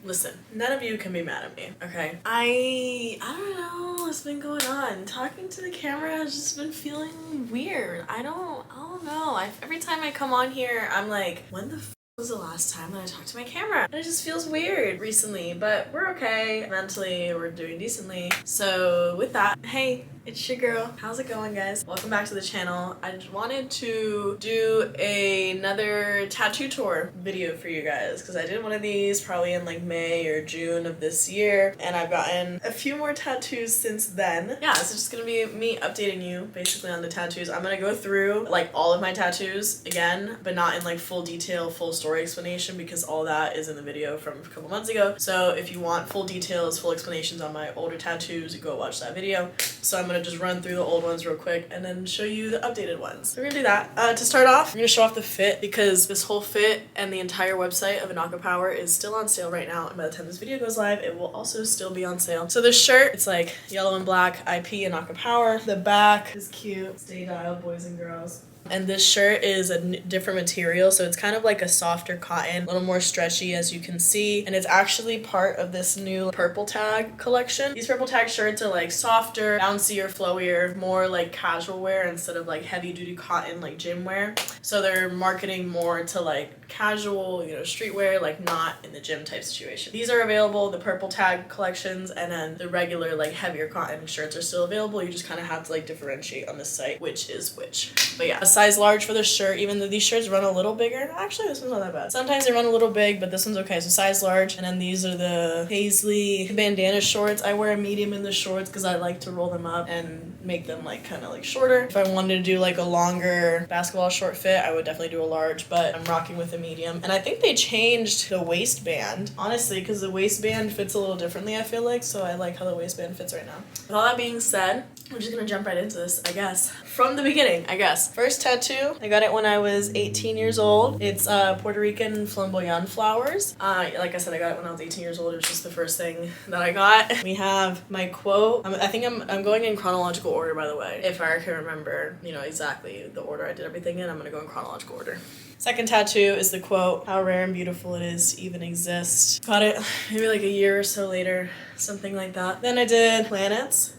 Listen, none of you can be mad at me, okay? I don't know what's been going on. Talking to the camera has just been feeling weird. I don't know. Every time I come on here, I'm like, when the was the last time that I talked to my camera? And it just feels weird recently, but we're okay. Mentally, we're doing decently. So with that, hey, it's your girl. How's it going, guys? Welcome back to the channel. I just wanted to do another tattoo tour video for you guys because I did one of these probably in like May or June of this year, and I've gotten a few more tattoos since then. Yeah, it's just gonna be me updating you basically on the tattoos. I'm gonna go through like all of my tattoos again, but not in like full detail, full story explanation, because all that is in the video from a couple months ago. So if you want full details, full explanations on my older tattoos, go watch that video. So I'm gonna just run through the old ones real quick and then show you the updated ones. So we're gonna do that. To start off, I'm gonna show off the fit because this whole fit and the entire website of Anaka Power is still on sale right now, and by the time this video goes live, it will also still be on sale. So this shirt, it's like yellow and black, IP Anaka Power. The back is cute, stay dialed, boys and girls. And this shirt is a different material, so it's kind of like a softer cotton, a little more stretchy as you can see, and it's actually part of this new purple tag collection. These purple tag shirts are like softer, bouncier, flowier, more like casual wear instead of like heavy duty cotton like gym wear. So they're marketing more to like casual, you know, streetwear, like not in the gym type situation. These are available, the purple tag collections, and then the regular like heavier cotton shirts are still available. You just kind of have to like differentiate on this site which is which. But yeah, a size large for this shirt, even though these shirts run a little bigger. Actually, this one's not that bad. Sometimes they run a little big, but this one's okay. So size large. And then these are the Paisley bandana shorts. I wear a medium in the shorts because I like to roll them up and make them like kind of like shorter. If I wanted to do like a longer basketball short fit, I would definitely do a large, but I'm rocking with a medium. And I think they changed the waistband, honestly, because the waistband fits a little differently, I feel like. So I like how the waistband fits right now. With all that being said, we're just gonna jump right into this, I guess. From the beginning, I guess. First tattoo, I got it when I was 18 years old. It's Puerto Rican flamboyant flowers. Like I said, I got it when I was 18 years old. It was just the first thing that I got. We have my quote. I think I'm going in chronological order, by the way. If I can remember, you know, exactly the order I did everything in, I'm gonna go in chronological order. Second tattoo is the quote, "How rare and beautiful it is to even exist." Got it maybe like a year or so later, something like that. Then I did planets.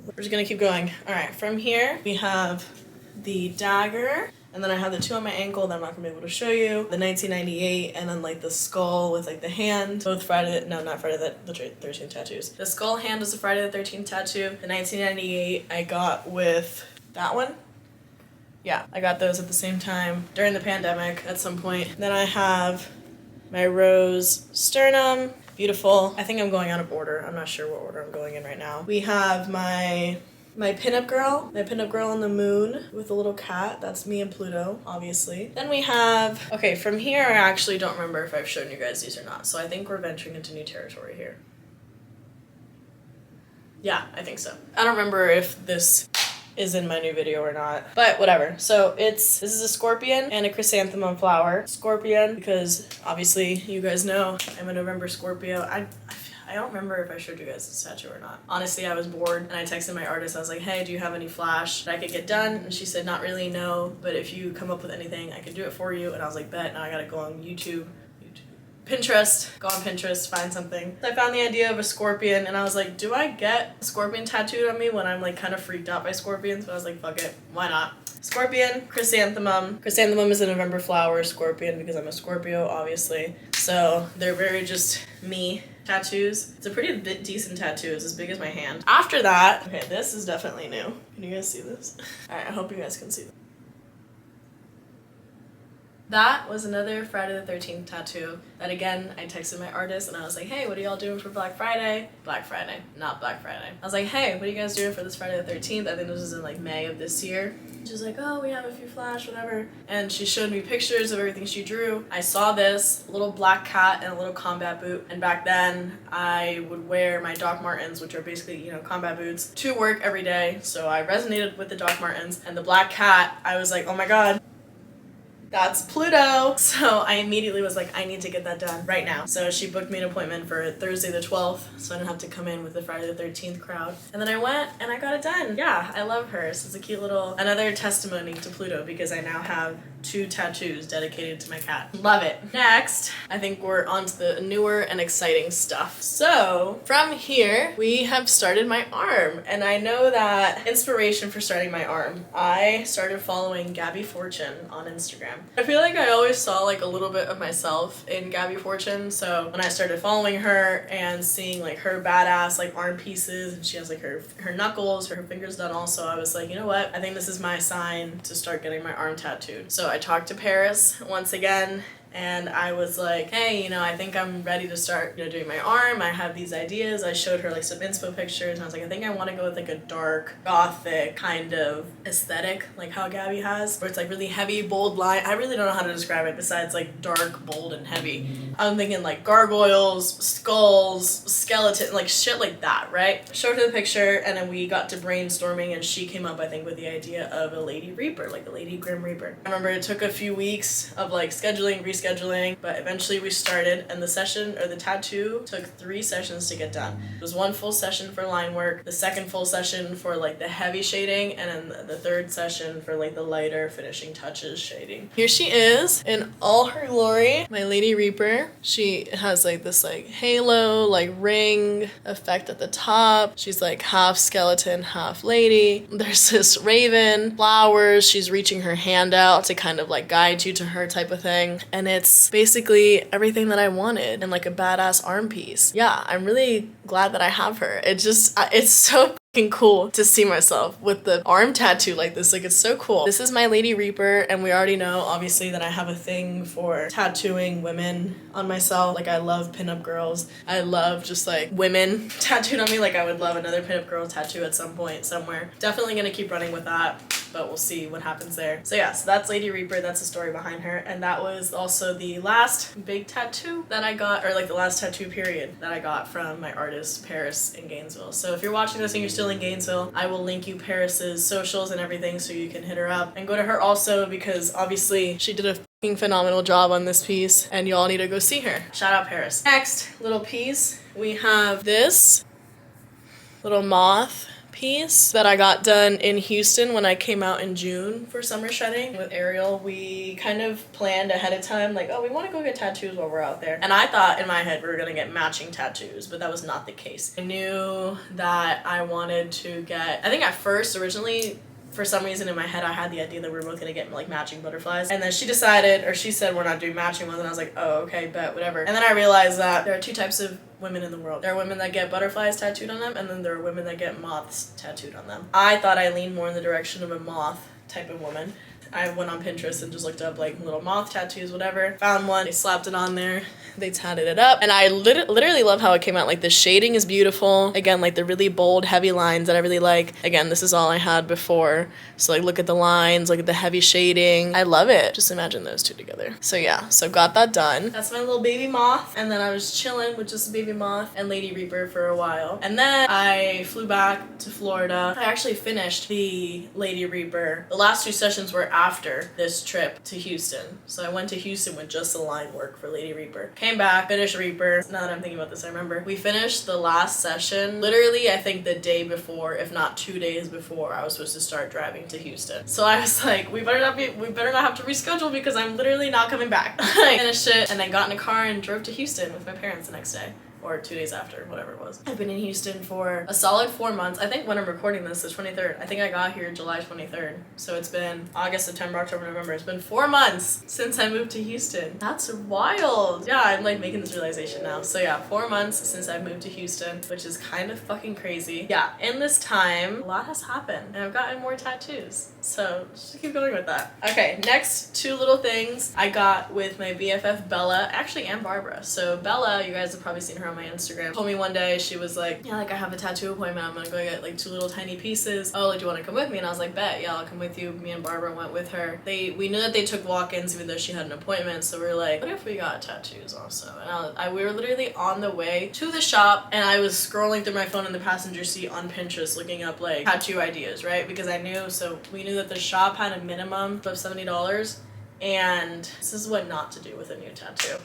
We're just gonna keep going. All right, from here we have the dagger, and then I have the two on my ankle that I'm not gonna be able to show you. The 1998, and then like the skull with like the hand. Both not Friday the 13th tattoos. The skull hand was a Friday the 13th tattoo. The 1998 I got with that one. Yeah, I got those at the same time during the pandemic at some point. Then I have my rose sternum. Beautiful. I think I'm going out of order. I'm not sure what order I'm going in right now. We have my pinup girl. My pinup girl on the moon with a little cat. That's me and Pluto, obviously. Then we have, okay, from here I actually don't remember if I've shown you guys these or not. So I think we're venturing into new territory here. Yeah, I think so. I don't remember if this is in my new video or not, but whatever. So this is a scorpion and a chrysanthemum flower. Scorpion, because obviously you guys know I'm a November Scorpio. I don't remember if I showed you guys this tattoo or not. Honestly, I was bored and I texted my artist. I was like, hey, do you have any flash that I could get done? And she said, not really, no, but if you come up with anything, I can do it for you. And I was like, bet. Now I gotta go on Pinterest, go on Pinterest, find something. So I found the idea of a scorpion and I was like, do I get a scorpion tattooed on me when I'm like kind of freaked out by scorpions? But I was like, fuck it, why not? Scorpion, chrysanthemum. Chrysanthemum is a November flower, scorpion because I'm a Scorpio, obviously. So they're very just me tattoos. It's a pretty decent tattoo. It's as big as my hand. After that, okay, this is definitely new. Can you guys see this? All right, I hope you guys can see this. That was another Friday the 13th tattoo that, again, I texted my artist and I was like, hey, what are y'all doing for Black Friday? Black Friday, not Black Friday. I was like, hey, what are you guys doing for this Friday the 13th? I think this was in like May of this year. She was like, oh, we have a few flash, whatever. And she showed me pictures of everything she drew. I saw this little black cat and a little combat boot. And back then I would wear my Doc Martens, which are basically, you know, combat boots, to work every day. So I resonated with the Doc Martens, and the black cat, I was like, oh my God, that's Pluto. So I immediately was like, I need to get that done right now. So she booked me an appointment for Thursday the 12th, so I didn't have to come in with the Friday the 13th crowd. And then I went and I got it done. Yeah, I love her. So it's a cute little, another testimony to Pluto, because I now have 2 tattoos dedicated to my cat. Love it. Next, I think we're on to the newer and exciting stuff. So from here, we have started my arm. And I know that inspiration for starting my arm, I started following Gabby Fortune on Instagram. I feel like I always saw like a little bit of myself in Gabby Fortune. So when I started following her and seeing like her badass like arm pieces, and she has like her knuckles, her fingers done also, I was like, you know what? I think this is my sign to start getting my arm tattooed. So I talked to Paris once again, and I was like, hey, you know, I think I'm ready to start, you know, doing my arm. I have these ideas. I showed her like some inspo pictures, and I was like, I think I want to go with like a dark, gothic kind of aesthetic, like how Gabby has, where it's like really heavy, bold line. I really don't know how to describe it besides like dark, bold, and heavy. I'm thinking like gargoyles, skulls, skeleton, like shit like that, right? Showed her the picture, and then we got to brainstorming, and she came up, I think, with the idea of a Lady Reaper, like a Lady Grim Reaper. I remember it took a few weeks of like scheduling, rescheduling, but eventually we started, and the session, or the tattoo, took 3 sessions to get done. It was 1 full session for line work, the 2nd full session for like the heavy shading, and then the 3rd session for like the lighter finishing touches shading. Here she is in all her glory, my Lady Reaper. She has like this like halo, like ring effect at the top. She's like half skeleton, half lady. There's this raven, flowers, she's reaching her hand out to kind of like guide you to her type of thing. And it's basically everything that I wanted in like a badass arm piece. Yeah, I'm really glad that I have her. It's so fucking cool to see myself with the arm tattoo like this. Like, it's so cool. This is my Lady Reaper, and we already know obviously that I have a thing for tattooing women on myself. Like, I love pinup girls. I love just like women tattooed on me. Like, I would love another pinup girl tattoo at some point somewhere. Definitely gonna keep running with that, but we'll see what happens there. So yeah, so that's Lady Reaper. That's the story behind her. And that was also the last big tattoo that I got, or like the last tattoo period that I got from my artist Paris in Gainesville. So if you're watching this and you're still in Gainesville, I will link you Paris's socials and everything so you can hit her up and go to her also, because obviously she did a fucking phenomenal job on this piece and y'all need to go see her. Shout out Paris. Next little piece, we have this little moth piece that I got done in Houston when I came out in June for summer shedding with Ariel. We kind of planned ahead of time, like, oh, we want to go get tattoos while we're out there. And I thought in my head we were gonna get matching tattoos, but that was not the case. I knew that I wanted to get, I think at first, originally, for some reason in my head I had the idea that we were both gonna get like matching butterflies, and then she decided, or she said, we're not doing matching ones, and I was like, oh, okay, bet, whatever. And then I realized that there are 2 types of women in the world. There are women that get butterflies tattooed on them, and then there are women that get moths tattooed on them. I thought I leaned more in the direction of a moth type of woman. I went on Pinterest and just looked up like little moth tattoos, whatever. Found one, they slapped it on there, they tatted it up, and I literally love how it came out. Like, the shading is beautiful. Again, like the really bold, heavy lines that I really like. Again, this is all I had before. So like, look at the lines, look at the heavy shading. I love it. Just imagine those 2 together. So yeah, so got that done. That's my little baby moth. And then I was chilling with just a baby moth and Lady Reaper for a while. And then I flew back to Florida. I actually finished the Lady Reaper. The last 2 sessions were after this trip to Houston. So I went to Houston with just the line work for Lady Reaper. Came back, finished Reaper. Now that I'm thinking about this, I remember we finished the last session literally, I think the day before, if not 2 days before I was supposed to start driving to Houston. So I was like, we better not have to reschedule because I'm literally not coming back. I finished it and then got in a car and drove to Houston with my parents the next day. Or 2 days after, whatever it was. I've been in Houston for a solid 4 months. I think when I'm recording this, the 23rd. I think I got here July 23rd. So it's been August, September, October, November. It's been 4 months since I moved to Houston. That's wild. Yeah, I'm like making this realization now. So yeah, 4 months since I moved to Houston, which is kind of fucking crazy. Yeah, in this time, a lot has happened and I've gotten more tattoos. So just keep going with that. Okay, next 2 little things I got with my BFF Bella, actually, and Barbara. So Bella, you guys have probably seen her on my Instagram, told me one day, she was like, yeah, like I have a tattoo appointment, I'm gonna go get like 2 little tiny pieces. Oh, like, do you want to come with me? And I was like, bet, yeah, I'll come with you. Me and Barbara went with her. We knew that they took walk-ins even though she had an appointment, so we were like, what if we got tattoos also? And we were literally on the way to the shop, and I was scrolling through my phone in the passenger seat on Pinterest looking up like tattoo ideas, right? Because we knew that the shop had a minimum of $70, and this is what not to do with a new tattoo.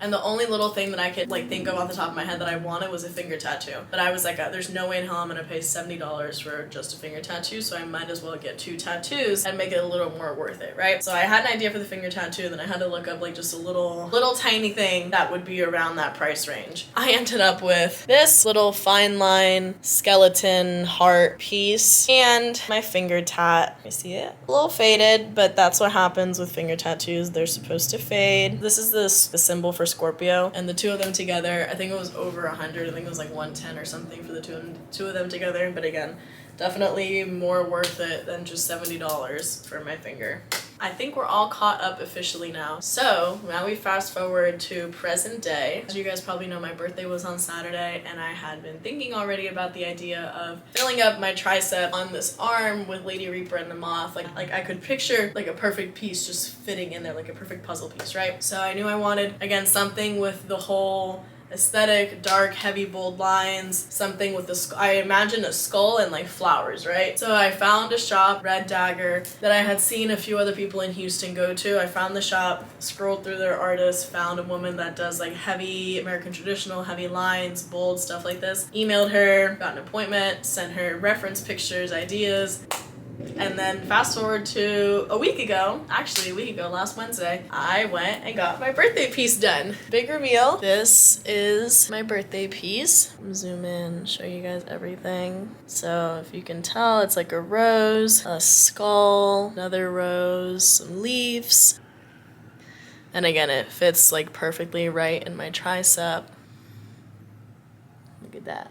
And the only little thing that I could like think of off the top of my head that I wanted was a finger tattoo. But I was like, there's no way in hell I'm gonna pay $70 for just a finger tattoo, so I might as well get 2 tattoos and make it a little more worth it, right? So I had an idea for the finger tattoo, then I had to look up like just a little tiny thing that would be around that price range. I ended up with this little fine line skeleton heart piece and my finger tat. You see it? A little faded, but that's what happens with finger tattoos. They're supposed to fade. This is the symbol for Scorpio, and the 2 of them together, I think it was over 100. I think it was like 110 or something for the two of them together. But again, definitely more worth it than just $70 for my finger. I think we're all caught up officially now. So now we fast forward to present day. As you guys probably know, my birthday was on Saturday, and I had been thinking already about the idea of filling up my tricep on this arm with Lady Reaper and the Moth. Like I could picture like a perfect piece just fitting in there, like a perfect puzzle piece, right? So I knew I wanted, again, something with the whole aesthetic, dark, heavy, bold lines, something with the I imagine a skull and like flowers, right? So I found a shop, Red Dagger, that I had seen a few other people in Houston go to. I found the shop, scrolled through their artists, found a woman that does like heavy American traditional, heavy lines, bold stuff like this. Emailed her, got an appointment, sent her reference pictures, ideas. And then fast forward to a week ago, last Wednesday, I went and got my birthday piece done. Big reveal. This is my birthday piece. Zoom in, show you guys everything. So if you can tell, it's like a rose, a skull, another rose, some leaves. And again, it fits like perfectly right in my tricep. Look at that.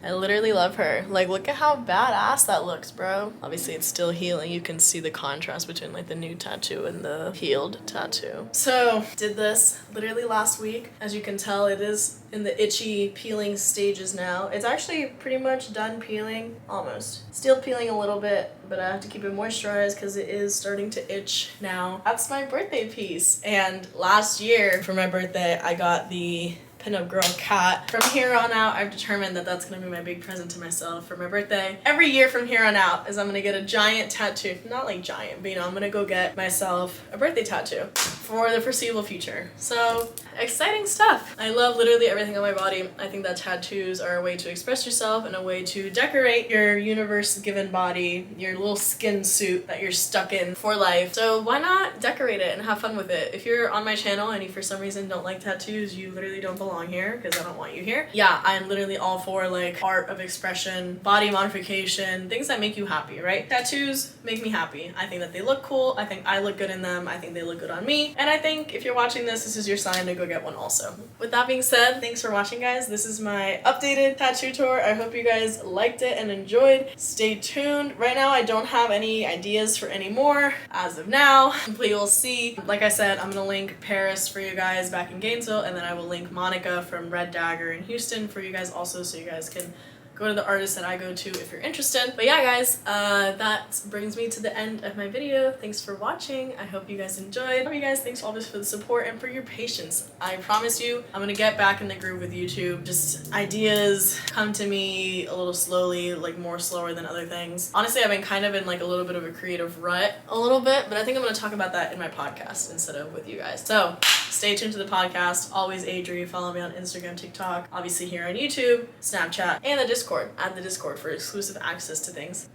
I literally love her. Like, look at how badass that looks, bro. Obviously, it's still healing. You can see the contrast between, like, the new tattoo and the healed tattoo. So, did this literally last week. As you can tell, it is in the itchy peeling stages now. It's actually pretty much done peeling, almost. Still peeling a little bit, but I have to keep it moisturized because it is starting to itch now. That's my birthday piece. And last year, for my birthday, I got the pinup girl cat. From here on out, I've determined that that's gonna be my big present to myself for my birthday. Every year from here on out is I'm gonna get a giant tattoo. Not like giant, but you know, I'm gonna go get myself a birthday tattoo for the foreseeable future. So, exciting stuff. I love literally everything on my body. I think that tattoos are a way to express yourself and a way to decorate your universe-given body, your little skin suit that you're stuck in for life. So why not decorate it and have fun with it? If you're on my channel and you for some reason don't like tattoos, you literally don't belong here because I don't want you here. Yeah, I'm literally all for like art of expression, body modification, things that make you happy, right? Tattoos make me happy. I think that they look cool. I think I look good in them. I think they look good on me. And I think if you're watching this, this is your sign to go get one also. With that being said, thanks for watching, guys. This is my updated tattoo tour. I hope you guys liked it and enjoyed. Stay tuned. Right now, I don't have any ideas for any more as of now, but you'll see. Like I said, I'm gonna link Paris for you guys back in Gainesville, and then I will link Monica from Red Dagger in Houston for you guys also, so you guys can go to the artists that I go to if you're interested. But yeah, guys, that brings me to the end of my video. Thanks for watching. I hope you guys enjoyed. Love you guys. Thanks always for the support and for your patience. I promise you, I'm gonna get back in the groove with YouTube. Just ideas come to me a little slowly, like more slower than other things. Honestly, I've been kind of in like a little bit of a creative rut a little bit, but I think I'm gonna talk about that in my podcast instead of with you guys. So stay tuned to the podcast. Always Adri. Follow me on Instagram, TikTok, obviously here on YouTube, Snapchat, and the Discord. Add the Discord for exclusive access to things.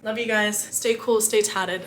Love you guys. Stay cool, stay tatted.